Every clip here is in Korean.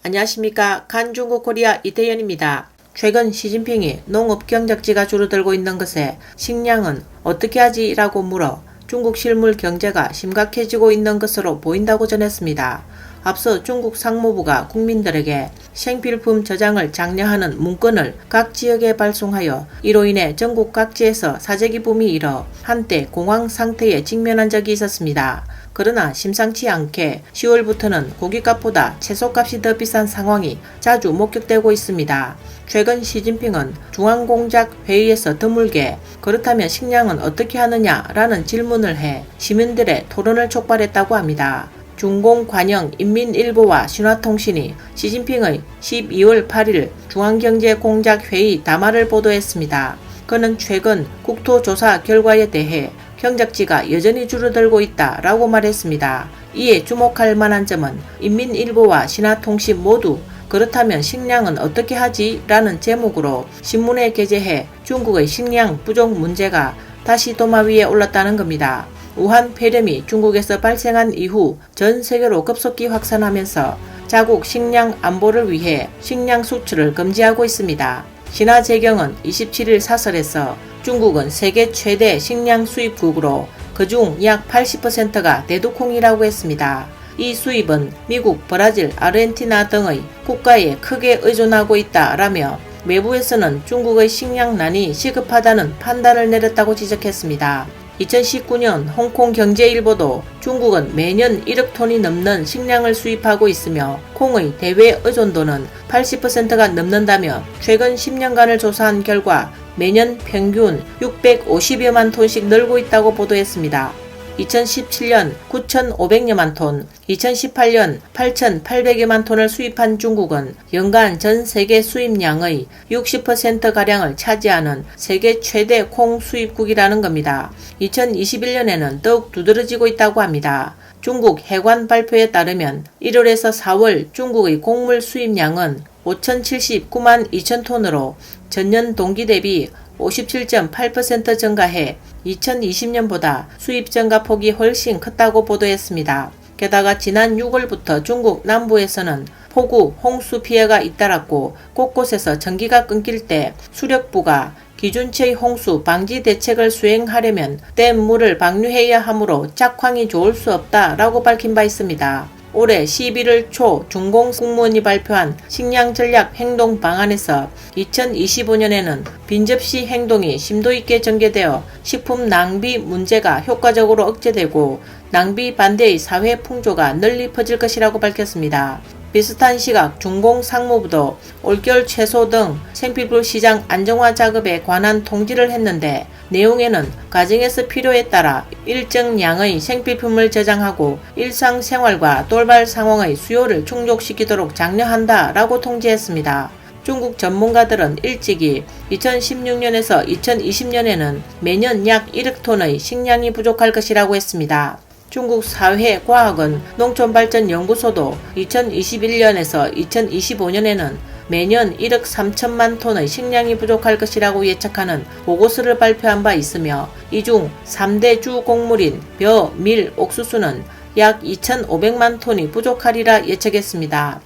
안녕하십니까. 간중국 코리아 이태현입니다. 최근 시진핑이 농업 경작지가 줄어들고 있는 것에 식량은 어떻게 하지? 라고 물어 중국 실물 경제가 심각해지고 있는 것으로 보인다고 전했습니다. 앞서 중국 상무부가 국민들에게 생필품 저장을 장려하는 문건을 각 지역에 발송하여 이로 인해 전국 각지에서 사재기 붐이 일어 한때 공황 상태에 직면한 적이 있었습니다. 그러나 심상치 않게 10월부터는 고기값보다 채소값이 더 비싼 상황이 자주 목격되고 있습니다. 최근 시진핑은 중앙공작회의에서 드물게 그렇다면 식량은 어떻게 하느냐라는 질문을 해 시민들의 토론을 촉발했다고 합니다. 중공관영 인민일보와 신화통신이 시진핑의 12월 8일 중앙경제공작회의 담화를 보도했습니다. 그는 최근 국토조사 결과에 대해 경작지가 여전히 줄어들고 있다라고 말했습니다. 이에 주목할 만한 점은 인민일보와 신화통신 모두 그렇다면 식량은 어떻게 하지? 라는 제목으로 신문에 게재해 중국의 식량 부족 문제가 다시 도마 위에 올랐다는 겁니다. 우한 폐렴이 중국에서 발생한 이후 전 세계로 급속히 확산하면서 자국 식량 안보를 위해 식량 수출을 금지하고 있습니다. 신화재경은 27일 사설에서 중국은 세계 최대 식량 수입국으로 그중 약 80%가 대두콩이라고 했습니다. 이 수입은 미국, 브라질, 아르헨티나 등의 국가에 크게 의존하고 있다라며 외부에서는 중국의 식량난이 시급하다는 판단을 내렸다고 지적했습니다. 2019년 홍콩경제일보도 중국은 매년 1억 톤이 넘는 식량을 수입하고 있으며 콩의 대외 의존도는 80%가 넘는다며 최근 10년간을 조사한 결과 매년 평균 650여만 톤씩 늘고 있다고 보도했습니다. 2017년 9,500여만 톤, 2018년 8,800여만 톤을 수입한 중국은 연간 전 세계 수입량의 60%가량을 차지하는 세계 최대 콩 수입국이라는 겁니다. 2021년에는 더욱 두드러지고 있다고 합니다. 중국 해관 발표에 따르면 1월에서 4월 중국의 곡물 수입량은 5,079만 2천 톤으로 전년 동기 대비 57.8% 증가해 2020년보다 수입 증가폭이 훨씬 컸다고 보도했습니다. 게다가 지난 6월부터 중국 남부에서는 폭우, 홍수 피해가 잇따랐고 곳곳에서 전기가 끊길 때 수력부가 기준치의 홍수 방지 대책을 수행하려면 댐 물을 방류해야 하므로 짝황이 좋을 수 없다라고 밝힌 바 있습니다. 올해 11월 초 중공 국무원이 발표한 식량 전략 행동 방안에서 2025년에는 빈접시 행동이 심도 있게 전개되어 식품 낭비 문제가 효과적으로 억제되고 낭비 반대의 사회 풍조가 널리 퍼질 것이라고 밝혔습니다. 비슷한 시각 중공상무부도 올겨울 채소 등 생필품 시장 안정화 작업에 관한 통지를 했는데 내용에는 가정에서 필요에 따라 일정량의 생필품을 저장하고 일상생활과 돌발 상황의 수요를 충족시키도록 장려한다 라고 통지했습니다. 중국 전문가들은 일찍이 2016년에서 2020년에는 매년 약 1억 톤의 식량이 부족할 것이라고 했습니다. 중국 사회과학원 농촌발전연구소도 2021년에서 2025년에는 매년 1억 3천만 톤의 식량이 부족할 것이라고 예측하는 보고서를 발표한 바 있으며 이 중 3대 주 곡물인 벼, 밀, 옥수수는 약 2,500만 톤이 부족하리라 예측했습니다.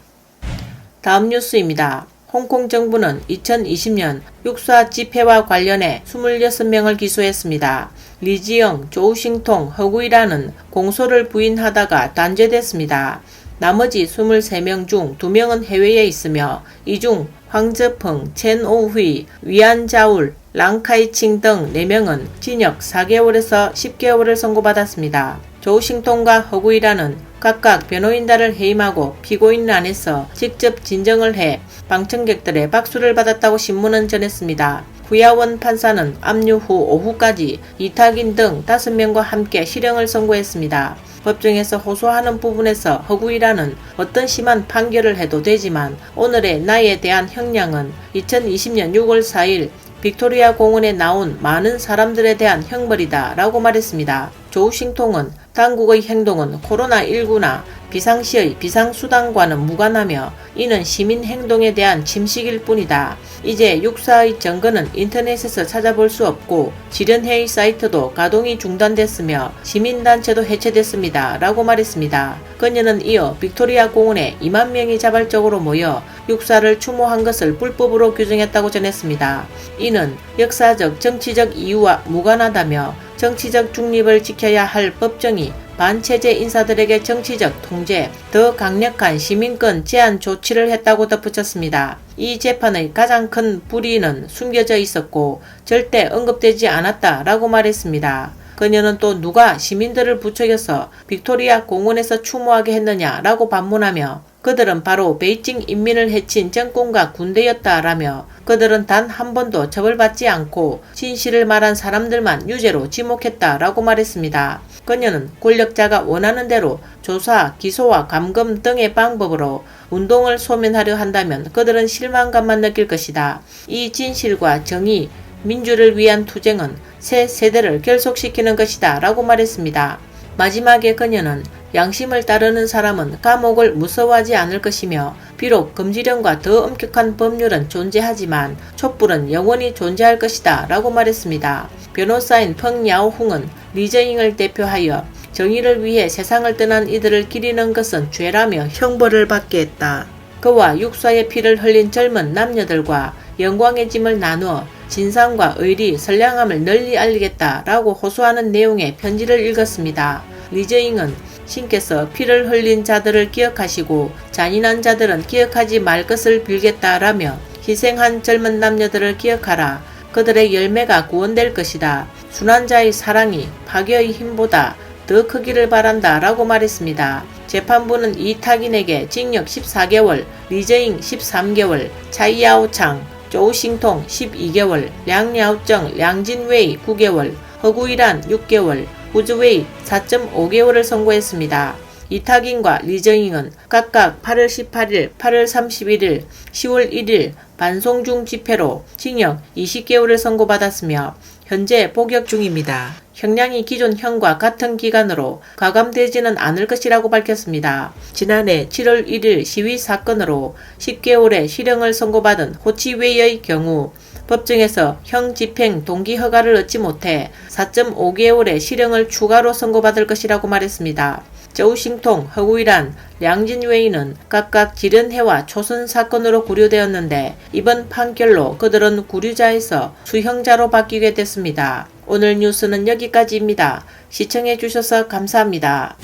다음 뉴스입니다. 홍콩 정부는 2020년 육사 집회와 관련해 26명을 기소했습니다. 리지영, 조우싱통, 허구이라는 공소를 부인하다가 단죄됐습니다. 나머지 23명 중 2명은 해외에 있으며 이 중 황저펑, 첸오휘, 위안자울, 랑카이칭 등 4명은 징역 4개월에서 10개월을 선고받았습니다. 조우싱통과 허구이라는 각각 변호인단을 해임하고 피고인란에서 직접 진정을 해 방청객들의 박수를 받았다고 신문은 전했습니다. 후야원 판사는 압류 후 오후까지 이탁인 등 5명과 함께 실형을 선고했습니다. 법정에서 호소하는 부분에서 허구이라는 어떤 심한 판결을 해도 되지만 오늘의 나에 대한 형량은 2020년 6월 4일 빅토리아 공원에 나온 많은 사람들에 대한 형벌이다 라고 말했습니다. 조우싱통은 당국의 행동은 코로나19나 비상시의 비상수단과는 무관하며 이는 시민 행동에 대한 침식일 뿐이다. 이제 육사의 증거는 인터넷에서 찾아볼 수 없고 지련회의 사이트도 가동이 중단됐으며 시민단체도 해체됐습니다. 라고 말했습니다. 그녀는 이어 빅토리아 공원에 2만 명이 자발적으로 모여 육사를 추모한 것을 불법으로 규정했다고 전했습니다. 이는 역사적 정치적 이유와 무관하다며 정치적 중립을 지켜야 할 법정이 반체제 인사들에게 정치적 통제, 더 강력한 시민권 제한 조치를 했다고 덧붙였습니다. 이 재판의 가장 큰 불의는 숨겨져 있었고 절대 언급되지 않았다라고 말했습니다. 그녀는 또 누가 시민들을 부추겨서 빅토리아 공원에서 추모하게 했느냐라고 반문하며 그들은 바로 베이징 인민을 해친 정권과 군대였다라며 그들은 단 한 번도 처벌받지 않고 진실을 말한 사람들만 유죄로 지목했다라고 말했습니다. 그녀는 권력자가 원하는 대로 조사, 기소와 감금 등의 방법으로 운동을 소멸하려 한다면 그들은 실망감만 느낄 것이다. 이 진실과 정의, 민주를 위한 투쟁은 새 세대를 결속시키는 것이다 라고 말했습니다. 마지막에 그녀는 양심을 따르는 사람은 감옥을 무서워하지 않을 것이며 비록 금지령과 더 엄격한 법률은 존재하지만 촛불은 영원히 존재할 것이다 라고 말했습니다. 변호사인 펑야오홍은 리저잉을 대표하여 정의를 위해 세상을 떠난 이들을 기리는 것은 죄라며 형벌을 받게 했다. 그와 육사의 피를 흘린 젊은 남녀들과 영광의 짐을 나누어 진상과 의리, 선량함을 널리 알리겠다라고 호소하는 내용의 편지를 읽었습니다. 리저잉은 신께서 피를 흘린 자들을 기억하시고 잔인한 자들은 기억하지 말 것을 빌겠다라며 희생한 젊은 남녀들을 기억하라. 그들의 열매가 구원될 것이다. 순한 자의 사랑이 파괴의 힘보다 더 크기를 바란다 라고 말했습니다. 재판부는 이 타긴에게 징역 14개월, 리저잉 13개월, 차이야오창, 조우싱통 12개월, 량야오정, 량진웨이 9개월, 허구이란 6개월, 후즈웨이 4.5개월을 선고했습니다. 이타긴과 리저잉은 각각 8월 18일, 8월 31일, 10월 1일 반송중 집회로 징역 20개월을 선고받았으며 현재 복역 중입니다. 형량이 기존 형과 같은 기간으로 가감되지는 않을 것이라고 밝혔습니다. 지난해 7월 1일 시위 사건으로 10개월의 실형을 선고받은 호치웨이의 경우 법정에서 형 집행 동기 허가를 얻지 못해 4.5개월의 실형을 추가로 선고받을 것이라고 말했습니다. 저우싱통, 허구이란, 량진웨이는 각각 지련해와 초선 사건으로 구류되었는데 이번 판결로 그들은 구류자에서 수형자로 바뀌게 됐습니다. 오늘 뉴스는 여기까지입니다. 시청해주셔서 감사합니다.